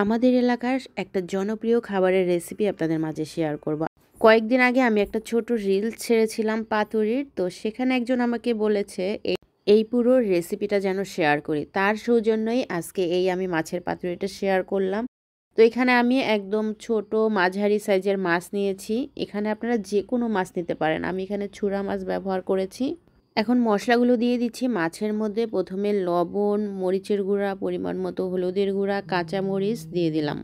আমাদের এলাকার একটা জনপ্রিয় খাবারের রেসিপি আপনাদের মাঝে শেয়ার করব। কয়েকদিন আগে আমি একটা ছোট রিলস ছেড়েছিলাম পাতুরির, তো সেখানে একজন আমাকে বলেছে এই পুরো রেসিপিটা যেন শেয়ার করি। তার সৌজন্যই আজকে এই আমি মাছের পাতুরিটা শেয়ার করলাম। তো এখানে আমি একদম ছোট মাঝারি সাইজের মাছ নিয়েছি। এখানে আপনারা যে কোনো মাছ নিতে পারেন, আমি এখানে চূড়া মাছ ব্যবহার করেছি। এখন মশলাগুলো দিয়ে দিচ্ছি মাছের মধ্যে। প্রথমে লবণ, মরিচের গুঁড়া, পরিমাণ মতো হলুদের গুঁড়া, কাঁচা মরিচ দিয়ে দিলাম।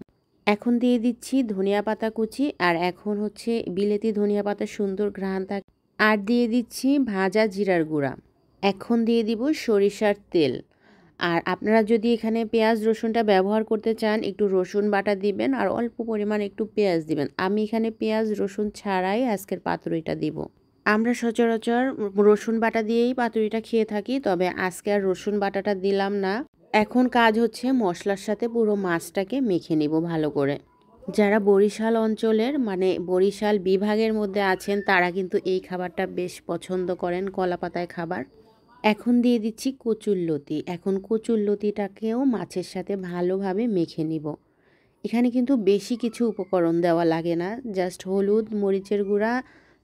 এখন দিয়ে দিচ্ছি ধনিয়া পাতা কুচি, আর এখন হচ্ছে বিলেতি ধনিয়া পাতার সুন্দর ঘ্রাণ থাকে। আর দিয়ে দিচ্ছি ভাজা জিরার গুঁড়া। এখন দিয়ে দিব সরিষার তেল। আর আপনারা যদি এখানে পেঁয়াজ রসুনটা ব্যবহার করতে চান, একটু রসুন বাটা দিবেন আর অল্প পরিমাণ একটু পেঁয়াজ দিবেন। আমি এখানে পেঁয়াজ রসুন ছাড়াই আজকের পাতুরিটা দিব। আমরা সচরাচর রসুন বাটা দিয়েই পাতুরিটা খেয়ে থাকি, তবে আজকে আর রসুন বাটাটা দিলাম না। এখন কাজ হচ্ছে মশলার সাথে পুরো মাছটাকে মেখে নিব ভালো করে। যারা বরিশাল অঞ্চলের মানে বরিশাল বিভাগের মধ্যে আছেন তারা কিন্তু এই খাবারটা বেশ পছন্দ করেন, কলা পাতায় খাবার। এখন দিয়ে দিচ্ছি কচুরলতি। এখন কচুরলতিটাকেও মাছের সাথে ভালোভাবে মেখে নিব। এখানে কিন্তু বেশি কিছু উপকরণ দেওয়া লাগে না, জাস্ট হলুদ, মরিচের গুঁড়া,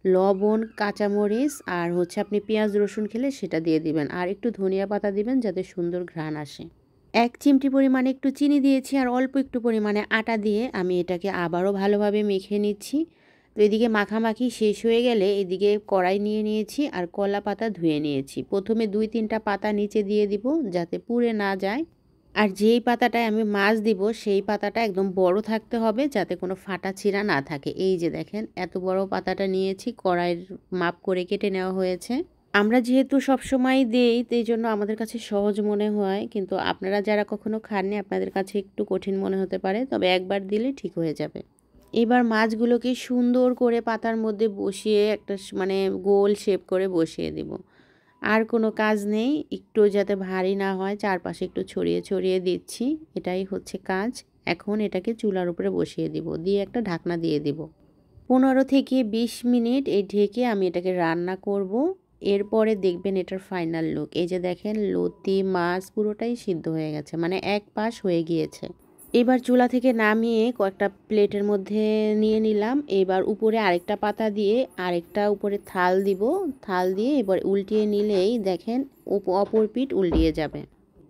লবণ, কাঁচামরিচ আর হচ্ছে আপনি পেঁয়াজ রসুন খেলে সেটা দিয়ে দিবেন, আর একটু ধনিয়া পাতা দিবেন যাতে সুন্দর ঘ্রাণ আসে। 1 চিমটি পরিমাণে একটু চিনি দিয়েছি আর অল্প একটু পরিমাণে আটা দিয়ে আমি এটাকে আবারও ভালোভাবে মেখে নিচ্ছি। তো এদিকে মাখামাখি শেষ হয়ে গেলে এদিকে কড়াই নিয়ে নিয়েছি আর কলা পাতা ধুয়ে নিয়েছি। প্রথমে 2-3টা পাতা নিচে দিয়ে দিব যাতে পুড়ে না যায়। আর যেই পাতাটায় আমি মাছ দিব সেই পাতাটা একদম বড় থাকতে হবে যাতে কোনো ফাটা ছিঁড়া না থাকে। এই যে দেখেন এত বড় পাতাটা নিয়েছি, কড়াইয়ের মাপ করে কেটে নেওয়া হয়েছে। আমরা যেহেতু সবসময় দেই এই জন্য আমাদের কাছে সহজ মনে হয়, কিন্তু আপনারা যারা কখনো খাননি আপনাদের কাছে একটু কঠিন মনে হতে পারে, তবে একবার দিলে ঠিক হয়ে যাবে। এবার মাছগুলোকে সুন্দর করে পাতার মধ্যে বসিয়ে একটা মানে গোল শেপ করে বসিয়ে দিব। আর কোনো কাজ নেই, একটু যাতে ভারী না হয় চারপাশে একটু ছড়িয়ে ছড়িয়ে দিচ্ছি, এটাই হচ্ছে কাজ। এখন এটাকে চুলার উপরে বসিয়ে দিব, দিয়ে একটা ঢাকনা দিয়ে দিব। 15 থেকে 20 মিনিট এই ঢেকে আমি এটাকে রান্না করব। এরপরে দেখবেন এটার ফাইনাল লুক। এই যে দেখেন লতি মাছ পুরোটাই সিদ্ধ হয়ে গেছে, মানে এক পাশ হয়ে গিয়েছে। এবার চুলা থেকে নামিয়ে কয়েকটা প্লেটের মধ্যে নিয়ে নিলাম। এবার উপরে আরেকটা পাতা দিয়ে আরেকটা উপরে থাল দিব। থাল দিয়ে এবার উল্টিয়ে নিলেই দেখেন অপর পিঠ উল্টিয়ে যাবে।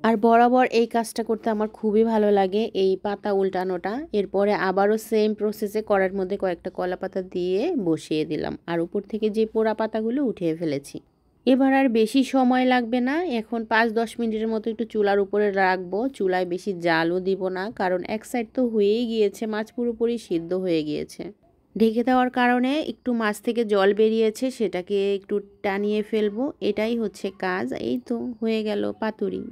আর বরাবর এই কাজটা করতে আমার খুবই ভালো লাগে, এই পাতা উল্টানোটা। এরপরে আবারও সেম প্রসেসে কড়ার মধ্যে কয়েকটা কলা পাতা দিয়ে বসিয়ে দিলাম, আর উপর থেকে যে পোড়া পাতাগুলো উঠিয়ে ফেলেছি। এবার আর বেশি সময় লাগবে না, এখন 5-10 মিনিটের মতো একটু চুলার উপরে রাখবো। চুলায় বেশি জালও দিব না, কারণ এক সাইড তো হয়েই গিয়েছে, মাছ পুরোপুরি সিদ্ধ হয়ে গিয়েছে। ঢেকে দেওয়ার কারণে একটু মাছ থেকে জল বেরিয়েছে, সেটাকে একটু টানিয়ে ফেলবো, এটাই হচ্ছে কাজ। এই তো হয়ে গেল পাতুরি।